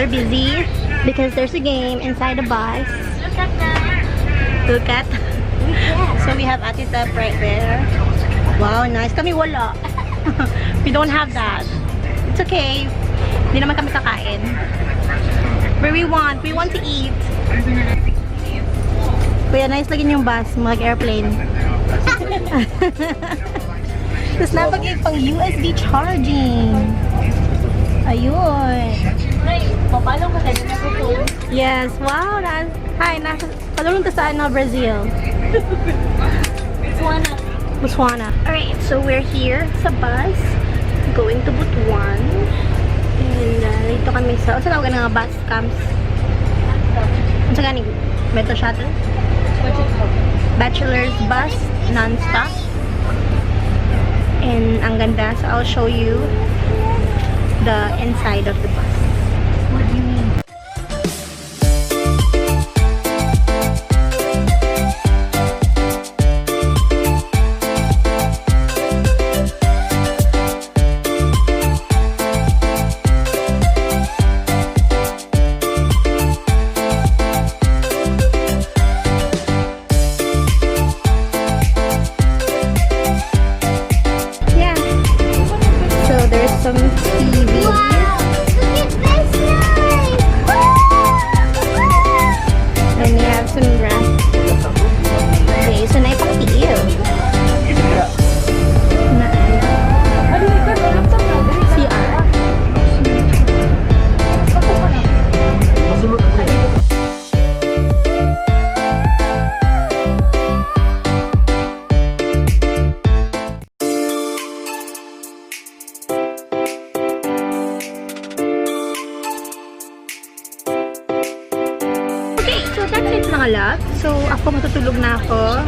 very busy because there's a game inside the bus. Look at that. Look at. So we have Ate Tep right there. Wow, nice. Kami wala. We don't have that. It's okay. Hindi naman kami kakain. But we want to eat. Kuya, nice lagi yung bus. Mag-airplane. Tapos napag-gig pang USB charging. Ayun. Papalong ka tayo na po. Yes, wow. Hi, palulong ta sa Brazil. Butuan. Alright, so we're here sa bus. Going to Butuan. And dito kami sa... Saan ako nga bus camps? Saan ganing? Metro shuttle? Bachelor's bus, non-stop. And ang ganda. So I'll show you the inside of the bus. What do you mean? Some TV. Wow! Look at this nice! And you have some grass. Okay, so na ipang tiil. CR. So, ako matutulog na ako.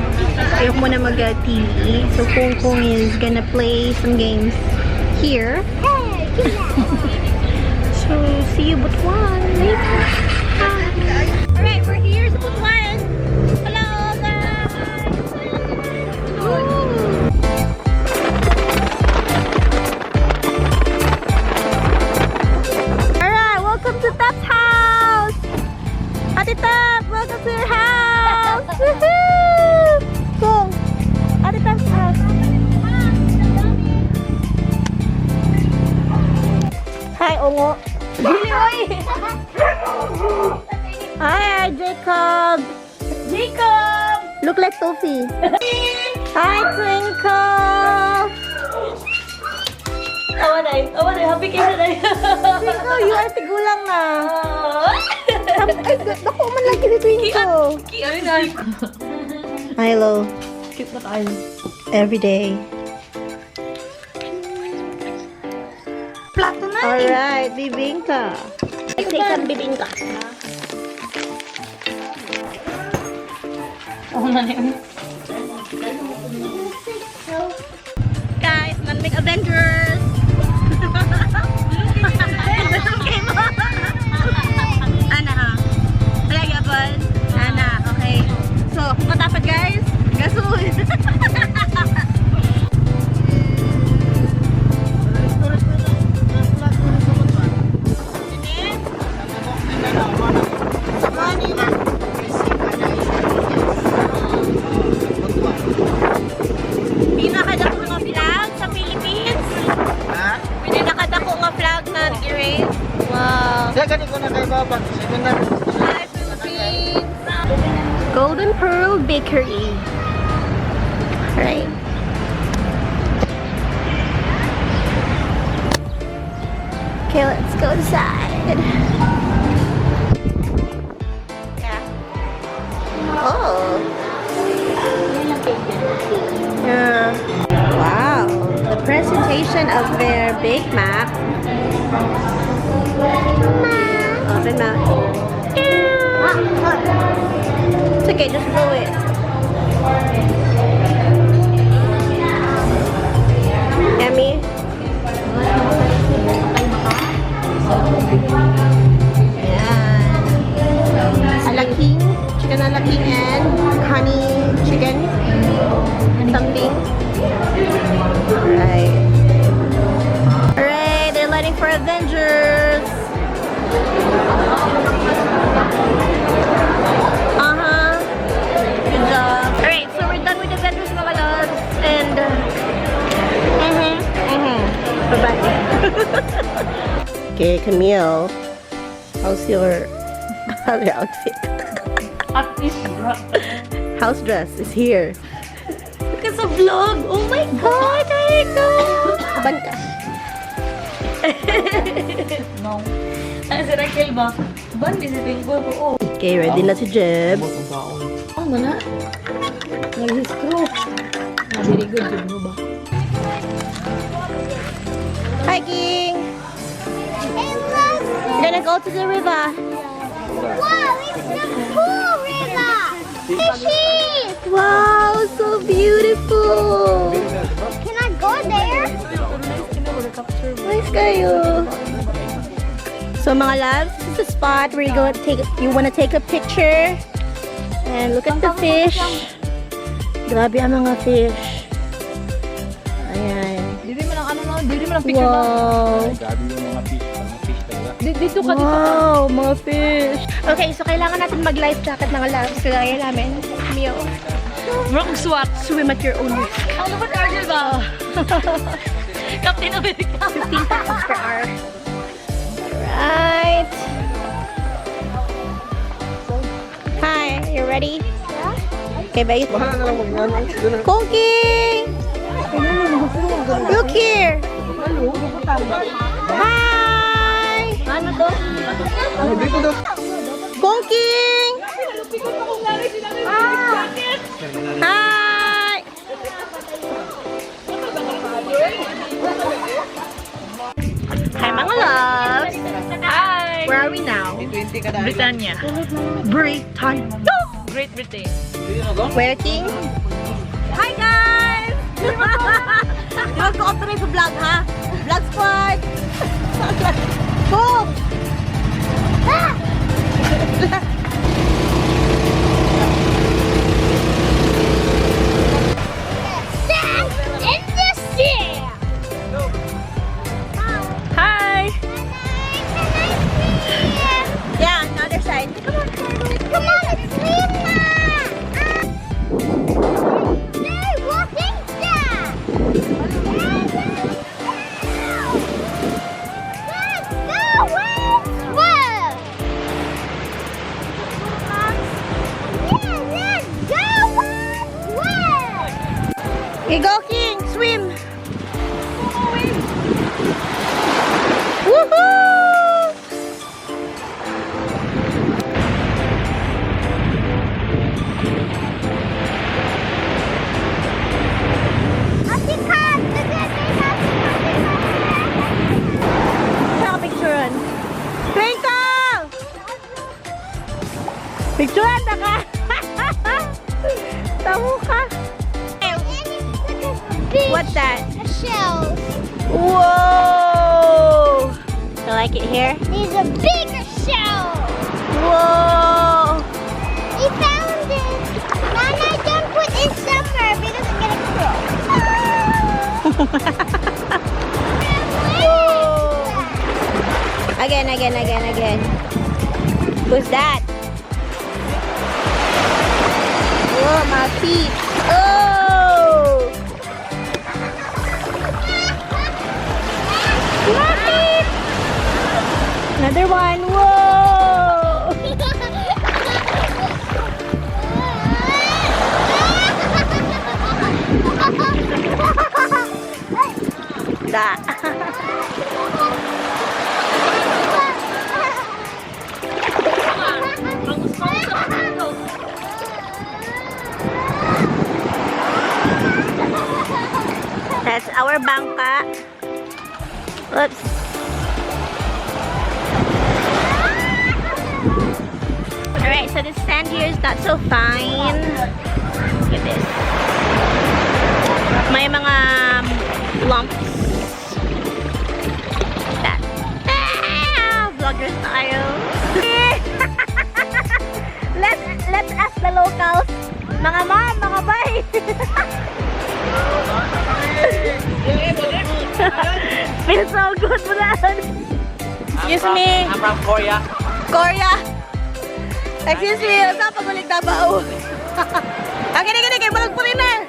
Ayoko muna mag-TV. So, Kungkung is gonna play some games here. So, see you Butuan later. Alright, we're here sa Butuan. Hello, guys! Alright, welcome to Tap's house! Ate Tap, welcome to your house! Woohoo! Kung, Ate Tap's house. Hi, Ongo. Oy! Hi, Jacob. Jacob! Look like Tofi. Hi, Twinkle. Awan ay, happy kayo na. Twinkle, you are tigulang na. Ay, naku man lagi ni Twinkle. Ano na? Milo. Cute na tayo. Every day. Plato na. Alright, bibingka. I take some bibingka. Oo na yun. Guys, manmig Avengers! Ana ha? Kaya gabon? Ana, okay. So, kung matapad guys, gasoon! Pinakadako nga vlog sa Philippines. Ha? Pinakadako nga vlog na nag-erase. Wow. Saya ganit ko na kay Baba. Secondar. Hi, Philippines! Golden Pearl Bakery. Right. Okay, let's go inside. Yeah. Oh. Yeah. Wow. The presentation of their Big Mac. Open mouth. It's okay, just blow it. Yummy. Ayan. Alaking, chicken alaking and honey chicken. Something. Alright. Alright, they're lighting for Avengers. Camille, how's your other outfit? At least, House dress is here. look at the vlog. Oh my Oh, there you go. Bangka. No. Ano si Raquel ba? Ban, di si Twinkle ko. Oh. Okay, ready na si Jeb. Ang mana? Nag-screw. Very good yun mo ba? Hiking. We're gonna go to the river. Wow, it's the pool river. Fishies. Wow, so beautiful. Can I go there? Nice kayo. So mga loves, this is the spot where you wanna take a picture. And look at the fish. Grabe ang mga fish. Ayan. Dito mo lang ano no? Dito mo lang picture na. Wow. Grabe yung mga fish talaga. Dito ka, dito ka. Wow, mga fish. Okay, so kailangan natin mag-life jacket mga loves. Kagaya namin. Mio. Rock SWAT. Swim at your own risk. Ang lupad Argel ba? Captain America. 15 pesos per hour. Right. Hi, you ready? Okay, bye. Mahal na lang mag-ano. Kungking! Look here! Hi! Ano to? Dito daw. Kungking! Hi! Hi mga loves! Hi! Where are we now? 20 ka dahil. Britania. Britania! Great Britain. Working? Hi guys! Mag-cooperate sa vlog ha? Vlog squad! Boom! Ah! Sand in the sea. Hi! Yeah, on the other side. Come on. Come on, let's swim now. They're walking down. Let's go and swim. Yeah, let's go and swim. You go, King! Swim! Woohoo! Ate Kat, look at Saka picturean. Twinkle! Picturean na ka! Tamu ka! What's that? A shell. Whoa! You like it here? These are bigger shells. Whoa! We found it. Nana, don't put it somewhere because it's gonna grow. Again. Who's that? Whoa, my feet. Oh! My feet! Another one. Whoa! Da. That's our bangka. Oops. Alright, so the sand here is not so fine. Look at this. May mga lumps. Like that. Ah! Vloggers tayo. Let's ask the locals. Mga ma'am, mga bay. Feels so good, Butuan. Excuse me. I'm from Korea. Korea. Excuse me, sa pagulig Davao. Gini, balag po rin na.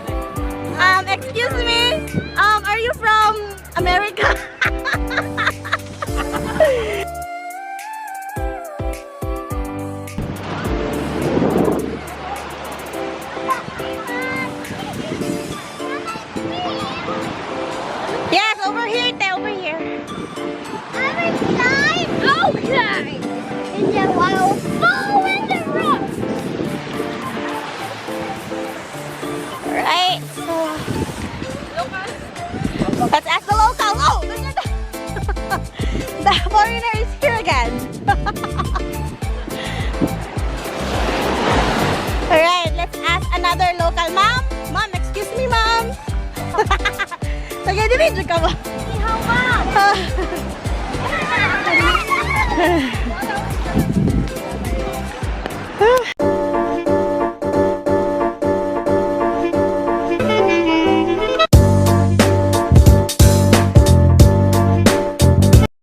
Excuse me. Are you from America? danger. I'll fall in the rock. Alright, so let's ask the local. Oh, the foreigner is here again. Alright, let's ask another local. Ma'am, excuse me, ma'am. Sige, di video ka ba? How about?